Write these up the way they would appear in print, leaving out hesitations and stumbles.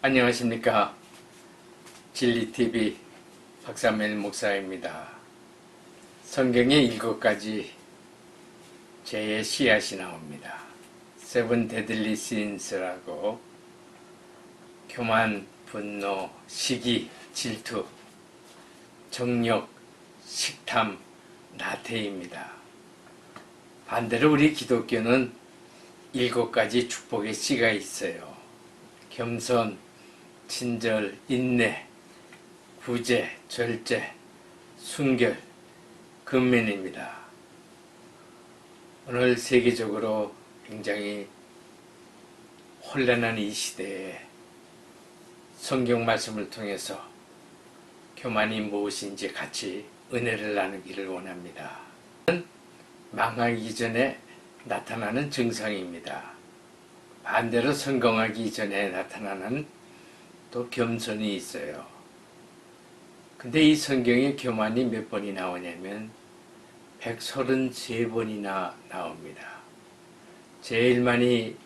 안녕하십니까. 진리TV 박삼일 목사입니다. 성경에 7가지 죄의 씨앗이 나옵니다. 세븐 데들리 신스라고 교만, 분노, 시기, 질투, 정욕, 식탐, 나태입니다. 반대로 우리 기독교는 7가지 축복의 씨가 있어요. 겸손, 친절, 인내, 구제, 절제, 순결, 근면입니다. 오늘 세계적으로 굉장히 혼란한 이 시대에 성경 말씀을 통해서 교만이 무엇인지 같이 은혜를 나누기를 원합니다. 망하기 전에 나타나는 증상입니다. 반대로 성공하기 전에 나타나는 또 겸손이 있어요. 근데 이 성경에 교만이 몇 번이 나오냐면 133번이나 나옵니다. 제일 많이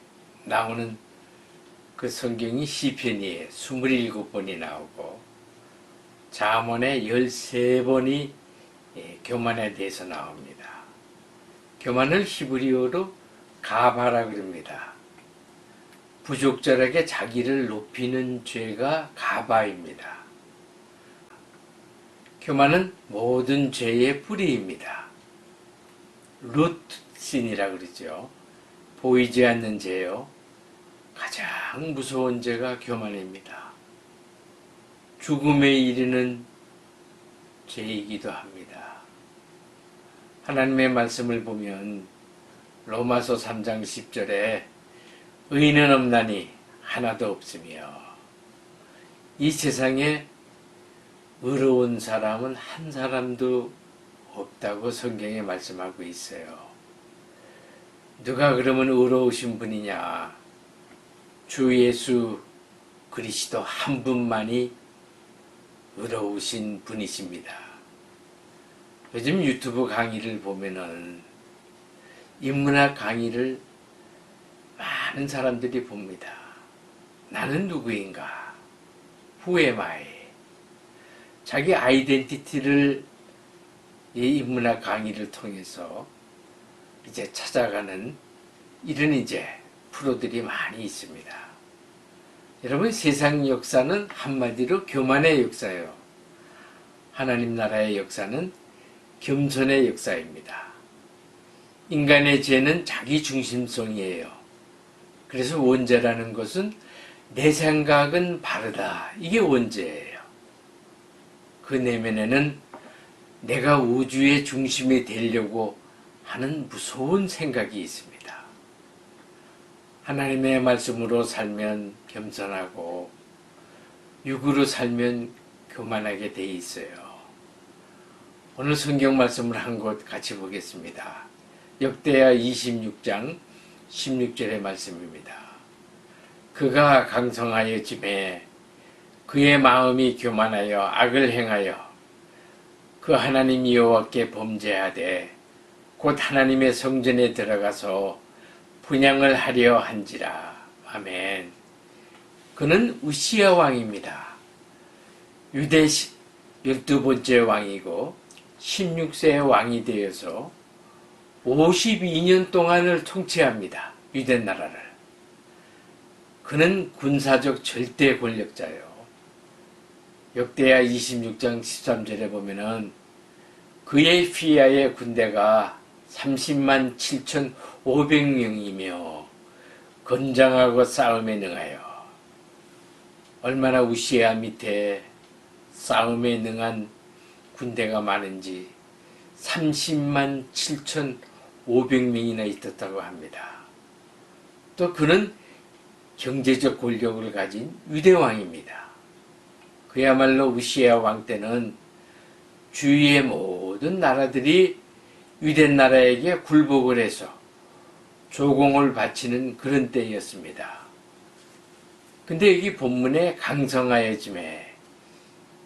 나오는 그 성경이 시편이에요. 27번이 나오고 잠언에 13번이 교만에 대해서 나옵니다. 교만을 히브리어로 가바라 그럽니다. 부적절하게 자기를 높이는 죄가 가바입니다. 교만은 모든 죄의 뿌리입니다. 루트신이라고 그러죠. 보이지 않는 죄요. 가장 무서운 죄가 교만입니다. 죽음에 이르는 죄이기도 합니다. 하나님의 말씀을 보면 로마서 3장 10절에 의인은 없나니 하나도 없으며 이 세상에 의로운 사람은 한 사람도 없다고 성경에 말씀하고 있어요. 누가 그러면 의로우신 분이냐? 주 예수 그리스도 한 분만이 의로우신 분이십니다. 요즘 유튜브 강의를 보면은 인문학 강의를 많은 사람들이 봅니다. 나는 누구인가? Who am I? 자기 아이덴티티를 이 인문학 강의를 통해서 이제 찾아가는 이런 이제 프로들이 많이 있습니다. 여러분, 세상 역사는 한마디로 교만의 역사예요. 하나님 나라의 역사는 겸손의 역사입니다. 인간의 죄는 자기 중심성이에요. 그래서 원죄라는 것은 내 생각은 바르다. 이게 원죄예요. 그 내면에는 내가 우주의 중심이 되려고 하는 무서운 생각이 있습니다. 하나님의 말씀으로 살면 겸손하고 육으로 살면 교만하게 돼 있어요. 오늘 성경 말씀을 한 곳 같이 보겠습니다. 역대하 26장 16절의 말씀입니다. 그가 강성하여 짐에 그의 마음이 교만하여 악을 행하여 그 하나님 여호와께 범죄하되 곧 하나님의 성전에 들어가서 분향을 하려 한지라. 아멘. 그는 우시야 왕입니다. 유대 12번째 왕이고 16세의 왕이 되어서 52년 동안을 통치합니다. 유대 나라를. 그는 군사적 절대 권력자예요. 역대하 26장 13절에 보면은 그의 휘하의 군대가 30만 7,500명이며 건장하고 싸움에 능하여. 얼마나 우시야 밑에 싸움에 능한 군대가 많은지 30만 7,500명이나 있었다고 합니다. 또 그는 경제적 권력을 가진 유대왕입니다. 그야말로 우시야 왕 때는 주위의 모든 나라들이 유대 나라에게 굴복을 해서 조공을 바치는 그런 때였습니다. 근데 여기 본문에 강성하여짐에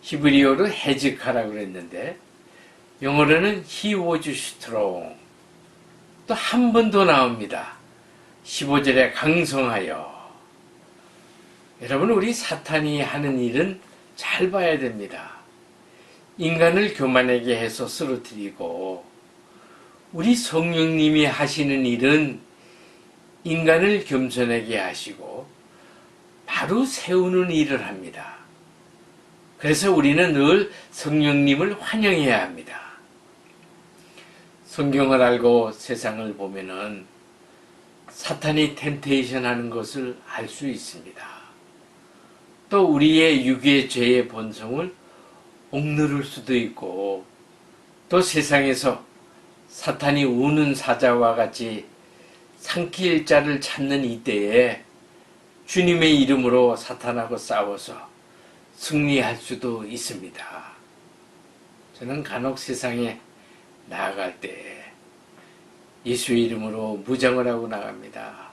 히브리어로 헤즈카라고 그랬는데 영어로는 he was strong. 또 한 번 더 나옵니다. 15절에 강성하여. 여러분, 우리 사탄이 하는 일은 잘 봐야 됩니다. 인간을 교만하게 해서 쓰러뜨리고, 우리 성령님이 하시는 일은 인간을 겸손하게 하시고 바로 세우는 일을 합니다. 그래서 우리는 늘 성령님을 환영해야 합니다. 성경을 알고 세상을 보면은 사탄이 템테이션 하는 것을 알 수 있습니다. 또 우리의 육의 죄의 본성을 억누를 수도 있고, 또 세상에서 사탄이 우는 사자와 같이 삼킬 자를 찾는 이때에 주님의 이름으로 사탄하고 싸워서 승리할 수도 있습니다. 저는 간혹 세상에 나아갈 때 예수의 이름으로 무장을 하고 나갑니다.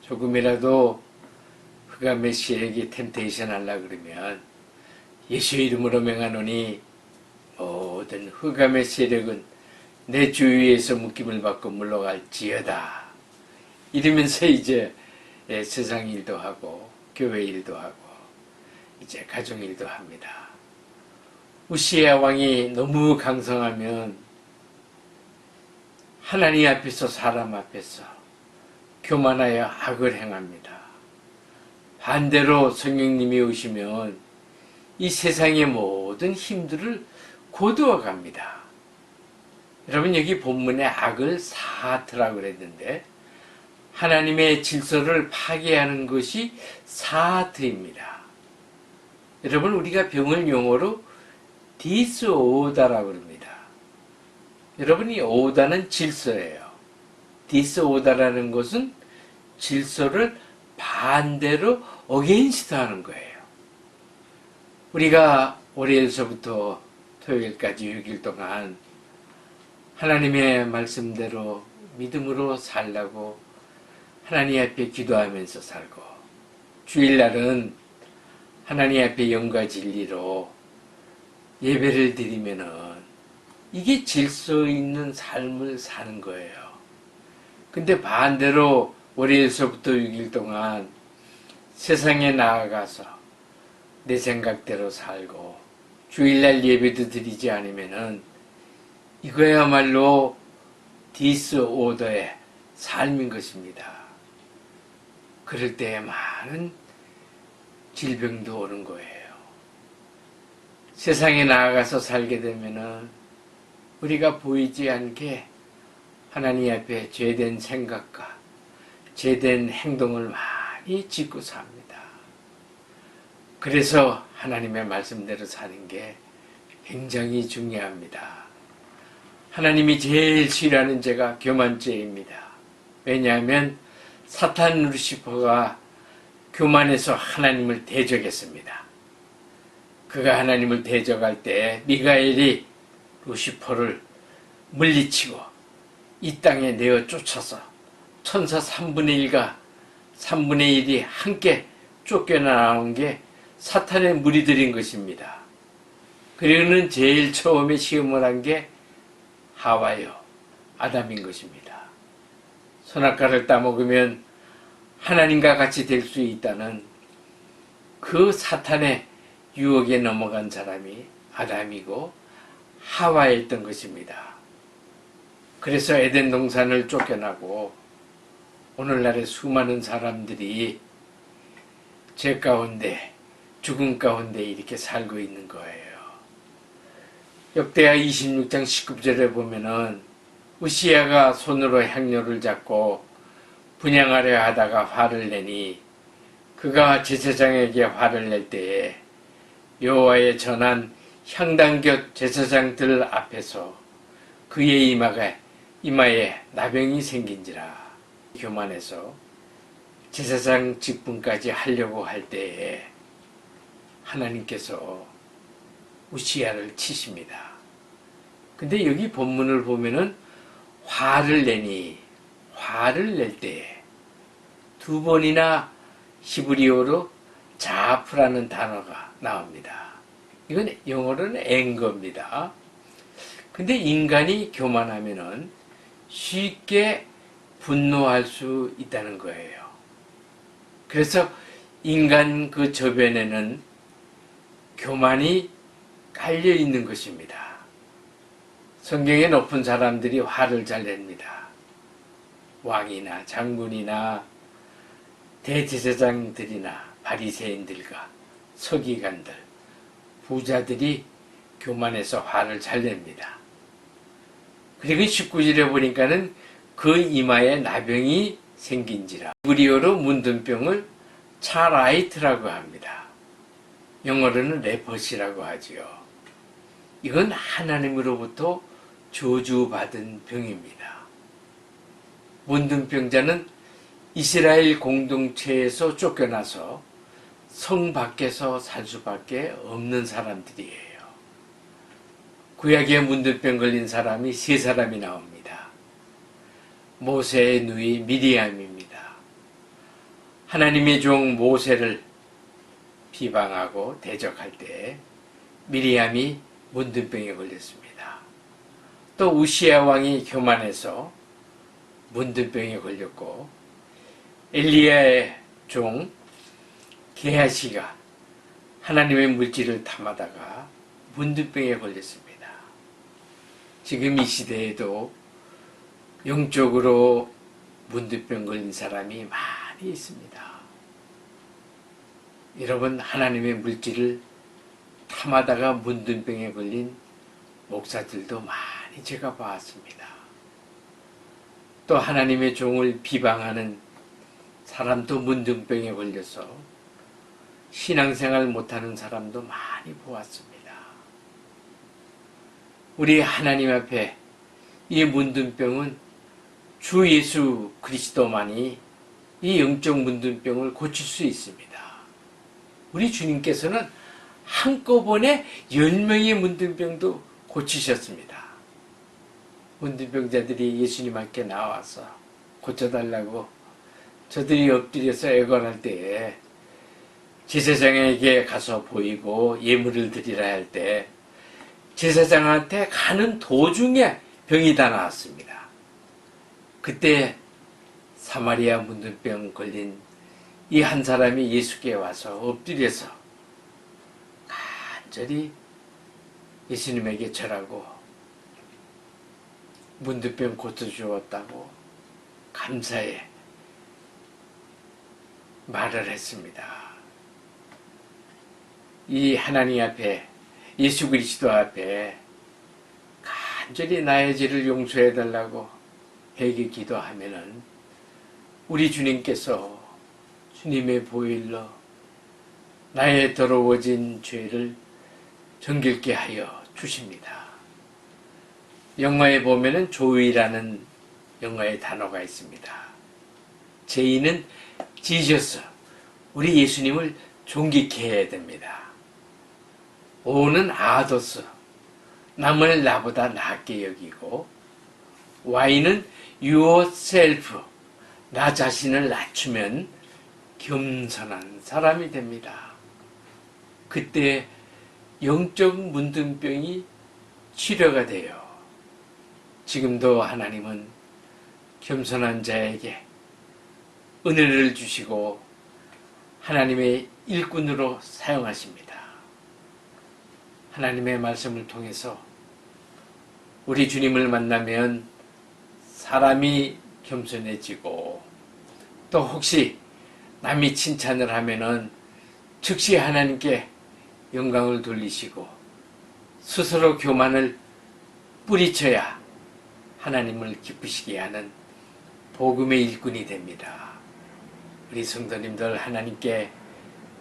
조금이라도 흑암의 세력이 템테이션 하려고 그러면 예수의 이름으로 명하노니 모든 흑암의 세력은 내 주위에서 묶임을 받고 물러갈지어다. 이러면서 이제 세상 일도 하고 교회 일도 하고 이제 가정 일도 합니다. 우시야 왕이 너무 강성하면 하나님 앞에서 사람 앞에서 교만하여 악을 행합니다. 반대로 성령님이 오시면 이 세상의 모든 힘들을 거두어 갑니다. 여러분, 여기 본문에 악을 사트라고 그랬는데 하나님의 질서를 파괴하는 것이 사트입니다. 여러분, 우리가 병을 용어로 디스오더라고 그럽니다. 여러분, 이 오다는 질서예요. 디스오더라는 것은 질서를 반대로 어게인스트 하는 거예요. 우리가 월요일서부터 토요일까지 6일 동안 하나님의 말씀대로 믿음으로 살라고 하나님 앞에 기도하면서 살고, 주일날은 하나님 앞에 영과 진리로 예배를 드리면은 이게 질서 있는 삶을 사는 거예요. 근데 반대로 월요일서부터 6일 동안 세상에 나아가서 내 생각대로 살고 주일날 예배도 드리지 않으면은 이거야말로 디스오더의 삶인 것입니다. 그럴 때 많은 질병도 오는 거예요. 세상에 나아가서 살게 되면은 우리가 보이지 않게 하나님 앞에 죄된 생각과 죄된 행동을 많이 짓고 삽니다. 그래서 하나님의 말씀대로 사는 게 굉장히 중요합니다. 하나님이 제일 싫어하는 죄가 교만죄입니다. 왜냐하면 사탄 루시퍼가 교만해서 하나님을 대적했습니다. 그가 하나님을 대적할 때 미가엘이 루시퍼를 물리치고 이 땅에 내어 쫓아서 천사 3분의 1과 3분의 1이 함께 쫓겨나온 게 사탄의 무리들인 것입니다. 그리고는 제일 처음에 시험을 한 게 하와요, 아담인 것입니다. 선악과를 따먹으면 하나님과 같이 될 수 있다는 그 사탄의 유혹에 넘어간 사람이 아담이고 하와였던 것입니다. 그래서 에덴 동산을 쫓겨나고 오늘날의 수많은 사람들이 죄 가운데, 죽음 가운데 이렇게 살고 있는 거예요. 역대하 26장 19절에 보면은 우시야가 손으로 향료를 잡고 분향하려 하다가 화를 내니 그가 제사장에게 화를 낼 때에 여호와의 전한 향단곁 제사장들 앞에서 그의 이마에 나병이 생긴지라. 교만해서 제사장 직분까지 하려고 할 때에 하나님께서 우시야를 치십니다. 근데 여기 본문을 보면은 화를 내니, 화를 낼 때에 두 번이나 히브리어로 자프라는 단어가 나옵니다. 이건 영어로는 앵거입니다. 근데 인간이 교만하면은 쉽게 분노할 수 있다는 거예요. 그래서 인간 그 저변에는 교만이 깔려 있는 것입니다. 성경에 높은 사람들이 화를 잘 냅니다. 왕이나 장군이나 대제사장들이나 바리새인들과 서기관들, 부자들이 교만해서 화를 잘 냅니다. 그리고 19절에 보니까는 그 이마에 나병이 생긴지라. 히브리어로 문둥병을 차라이트라고 합니다. 영어로는 레퍼시라고 하지요. 이건 하나님으로부터 저주받은 병입니다. 문둥병자는 이스라엘 공동체에서 쫓겨나서 성 밖에서 살 수밖에 없는 사람들이에요. 구약에 문둥병 걸린 사람이 3사람이 나옵니다. 모세의 누이 미리암입니다. 하나님의 종 모세를 비방하고 대적할 때 미리암이 문둥병에 걸렸습니다. 또 우시야 왕이 교만해서 문둥병에 걸렸고, 엘리야의 종 게하시가 하나님의 물질을 탐하다가 문둥병에 걸렸습니다. 지금 이 시대에도 영적으로 문둥병 걸린 사람이 많이 있습니다. 여러분, 하나님의 물질을 탐하다가 문둥병에 걸린 목사들도 많이 제가 봤습니다. 또 하나님의 종을 비방하는 사람도 문둥병에 걸려서 신앙생활 못하는 사람도 많이 보았습니다. 우리 하나님 앞에 이 문둥병은 주 예수 그리스도만이 이 영적 문둥병을 고칠 수 있습니다. 우리 주님께서는 한꺼번에 10명의 문둥병도 고치셨습니다. 문둥병자들이 예수님 앞에 나와서 고쳐달라고 저들이 엎드려서 애걸할 때에 제사장에게 가서 보이고 예물을 드리라 할 때 제사장한테 가는 도중에 병이 다 나왔습니다. 그때 사마리아 문둥병 걸린 이 한 사람이 예수께 와서 엎드려서 간절히 예수님에게 절하고 문둥병 고쳐주었다고 감사의 말을 했습니다. 이 하나님 앞에, 예수 그리스도 앞에 간절히 나의 죄를 용서해달라고 회개 기도하면은 우리 주님께서 주님의 보혈로 나의 더러워진 죄를 정결케 하여 주십니다. 영어에 보면은 조이라는 영어의 단어가 있습니다. 제이는 지저스, 우리 예수님을 존귀케 해야 됩니다. 오는 아도스, 남을 나보다 낫게 여기고, Y는 yourself, 나 자신을 낮추면 겸손한 사람이 됩니다. 그때 영적 문둥병이 치료가 돼요. 지금도 하나님은 겸손한 자에게 은혜를 주시고 하나님의 일꾼으로 사용하십니다. 하나님의 말씀을 통해서 우리 주님을 만나면 사람이 겸손해지고, 또 혹시 남이 칭찬을 하면은 즉시 하나님께 영광을 돌리시고 스스로 교만을 뿌리쳐야 하나님을 기쁘시게 하는 복음의 일꾼이 됩니다. 우리 성도님들, 하나님께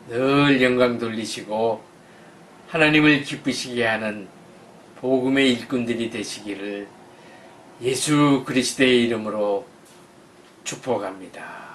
늘 영광 돌리시고 하나님을 기쁘시게 하는 복음의 일꾼들이 되시기를 예수 그리스도의 이름으로 축복합니다.